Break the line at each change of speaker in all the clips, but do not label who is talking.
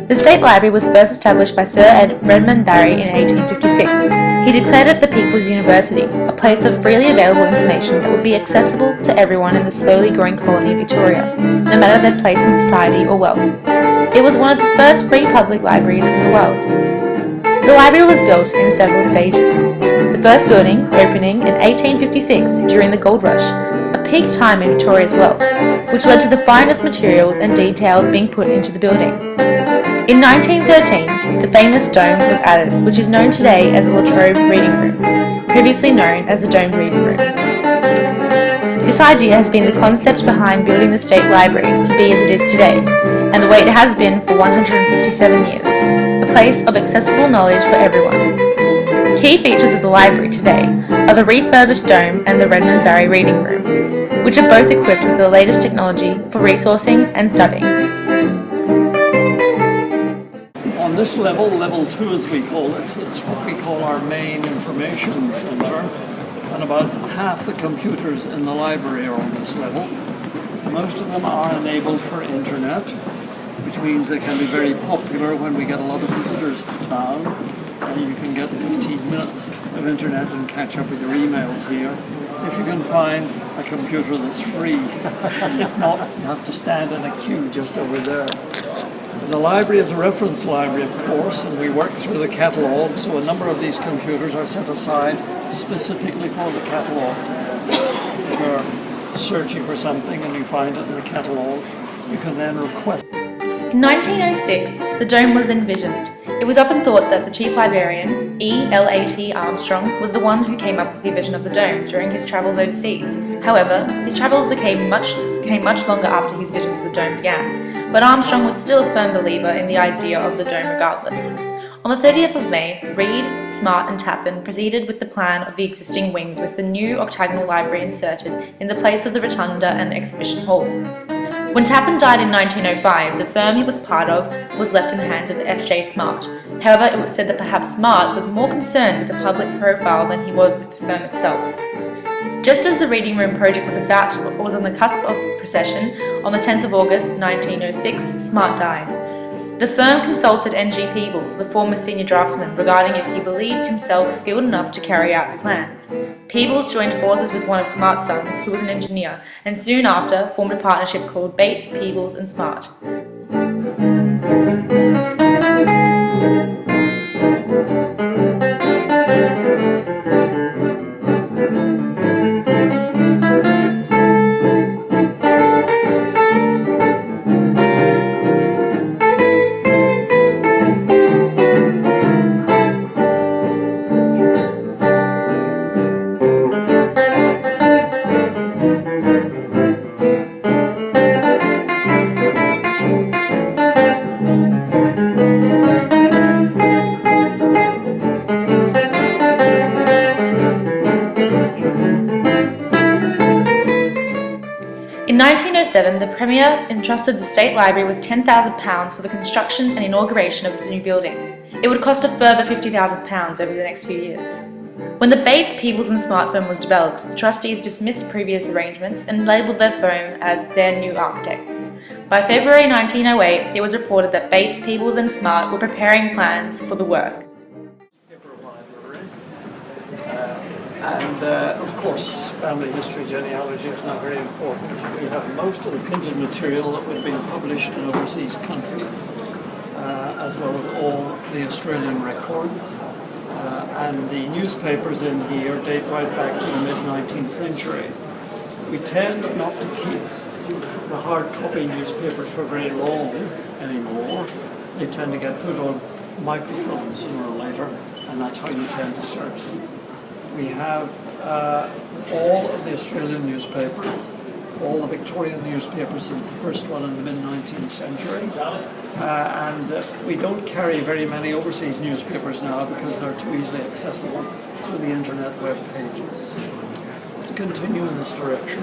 The State Library was first established by Sir Edmund Barry in 1856. He declared it the People's University, a place of freely available information that would be accessible to everyone in the slowly growing colony of Victoria, no matter their place in society or wealth. It was one of the first free public libraries in the world. The library was built in several stages. The first building opening in 1856 during the gold rush, a peak time in Victoria's wealth, which led to the finest materials and details being put into the building. In 1913, the famous dome was added, which is known today as the Latrobe Reading Room, previously known as the Domed Reading Room. This idea has been the concept behind building the State Library to be as it is today, and the way it has been for 157 years, a place of accessible knowledge for everyone. Key features of the library today are the refurbished dome and the Redmond Barry Reading Room, which are both equipped with the latest technology for resourcing and studying.
On this level, level 2 as we call it, it's what we call our main information centre, and about half the computers in the library are on this level. Most of them are enabled for internet, which means they can be very popular when we get a lot of visitors to town. And you can get 15 minutes of internet and catch up with your emails here, if you can find a computer that's free. If not, you have to stand in a queue just over there. The library is a reference library, of course, and we work through the catalogue, so a number of these computers are set aside specifically for the catalogue. If you're searching for something and you find it in the catalogue, you can then request.
In 1906, the dome was envisioned. It was often thought that the chief librarian, E.L.A.T. Armstrong, was the one who came up with the vision of the dome during his travels overseas. However, his travels became much longer after his vision for the dome began, but Armstrong was still a firm believer in the idea of the dome regardless. On the 30th of May, Reed, Smart and Tappan proceeded with the plan of the existing wings with the new octagonal library inserted in the place of the rotunda and exhibition hall. When Tappan died in 1905, the firm he was part of was left in the hands of F.J. Smart. However, it was said that perhaps Smart was more concerned with the public profile than he was with the firm itself. Just as the Reading Room project was on the cusp of procession, on the 10th of August 1906, Smart died. The firm consulted N.G. Peebles, the former senior draftsman, regarding if he believed himself skilled enough to carry out the plans. Peebles joined forces with one of Smart's sons, who was an engineer, and soon after formed a partnership called Bates, Peebles and Smart. In 1907, the Premier entrusted the State Library with £10,000 for the construction and inauguration of the new building. It would cost a further £50,000 over the next few years. When the Bates, Peebles and Smart firm was developed, the trustees dismissed previous arrangements and labelled their firm as their new architects. By February 1908, it was reported that Bates, Peebles and Smart were preparing plans for the work.
And of course, family history genealogy is now very important. We have most of the printed material that would have been published in overseas countries, as well as all the Australian records. And the newspapers in here date right back to the mid-19th century. We tend not to keep the hard copy newspapers for very long anymore. They tend to get put on microphones sooner or later, and that's how you tend to search them. We have all of the Australian newspapers, all the Victorian newspapers since the first one in the mid-19th century, and we don't carry very many overseas newspapers now because they're too easily accessible through the internet web pages. Let's continue in this direction.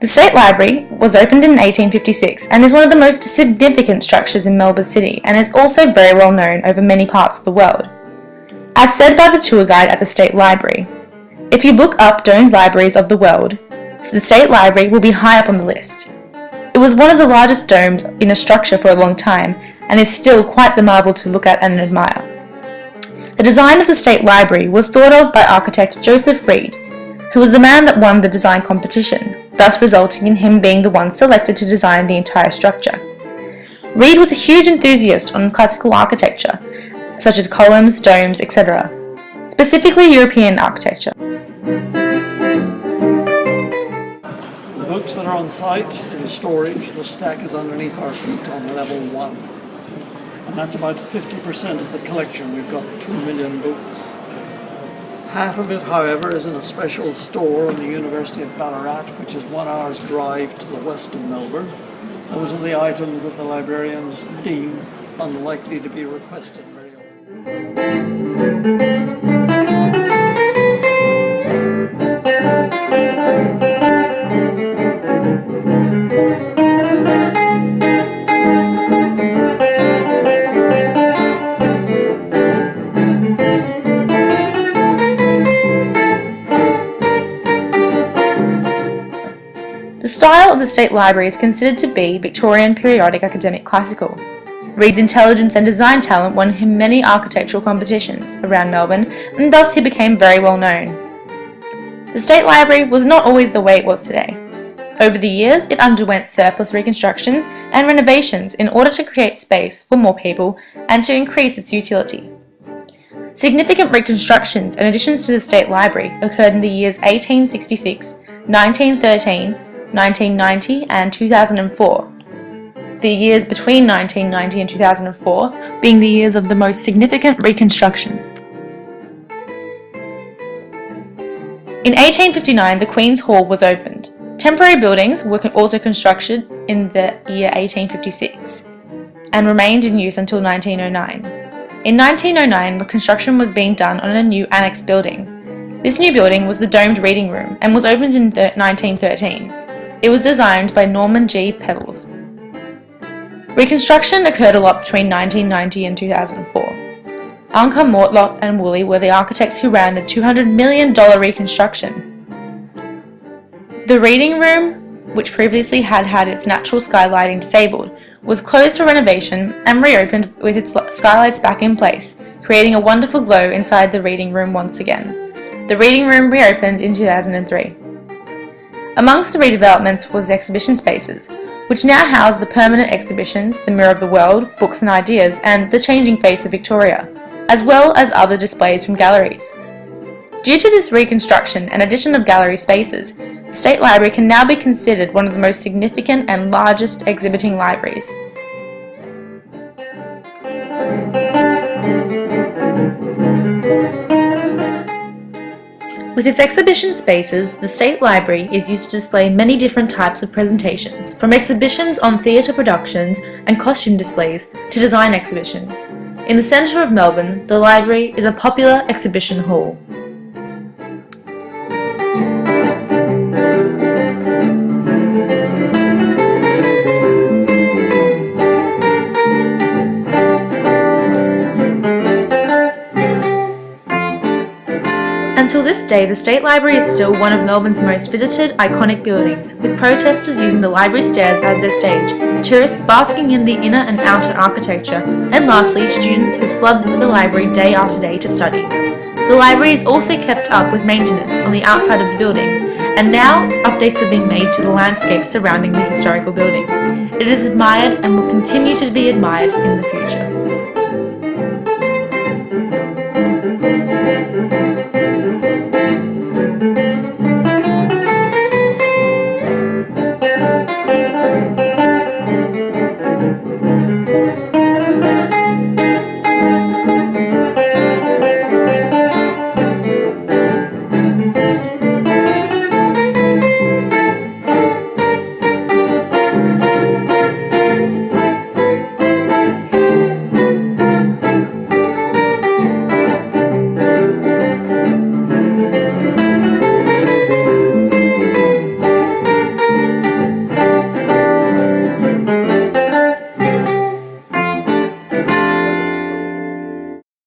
The State Library was opened in 1856 and is one of the most significant structures in Melbourne City and is also very well known over many parts of the world. As said by the tour guide at the State Library, if you look up domed libraries of the world, the State Library will be high up on the list. It was one of the largest domes in a structure for a long time and is still quite the marvel to look at and admire. The design of the State Library was thought of by architect Joseph Reed, who was the man that won the design competition, thus resulting in him being the one selected to design the entire structure. Reed was a huge enthusiast on classical architecture, such as columns, domes, etc., specifically European architecture.
The books that are on site in storage, the stack is underneath our feet on level 1. And that's about 50% of the collection. We've got 2 million books. Half of it, however, is in a special store in the University of Ballarat, which is 1 hour's drive to the west of Melbourne. Those are the items that the librarians deem unlikely to be requested very often.
The style of the State Library is considered to be Victorian periodic academic classical. Reed's intelligence and design talent won him many architectural competitions around Melbourne, and thus he became very well known. The State Library was not always the way it was today. Over the years, it underwent surplus reconstructions and renovations in order to create space for more people and to increase its utility. Significant reconstructions and additions to the State Library occurred in the years 1866, 1913, 1990 and 2004. The years between 1990 and 2004 being the years of the most significant reconstruction. In 1859, the Queen's Hall was opened. Temporary buildings were also constructed in the year 1856 and remained in use until 1909. In 1909, reconstruction was being done on a new annex building. This new building was the domed reading room and was opened in 1913. It was designed by Norman G. Pevels. Reconstruction occurred a lot between 1990 and 2004. Anker, Mortlot and Woolley were the architects who ran the $200 million reconstruction. The reading room, which previously had its natural skylighting disabled, was closed for renovation and reopened with its skylights back in place, creating a wonderful glow inside the reading room once again. The reading room reopened in 2003. Amongst the redevelopments was exhibition spaces, which now house the permanent exhibitions, the Mirror of the World, Books and Ideas, and The Changing Face of Victoria, as well as other displays from galleries. Due to this reconstruction and addition of gallery spaces, the State Library can now be considered one of the most significant and largest exhibiting libraries. With its exhibition spaces, the State Library is used to display many different types of presentations, from exhibitions on theatre productions and costume displays to design exhibitions. In the centre of Melbourne, the library is a popular exhibition hall. Until this day, the State Library is still one of Melbourne's most visited, iconic buildings, with protesters using the library stairs as their stage, tourists basking in the inner and outer architecture, and lastly, students who flood the library day after day to study. The library is also kept up with maintenance on the outside of the building, and now updates are being made to the landscape surrounding the historical building. It is admired and will continue to be admired in the future.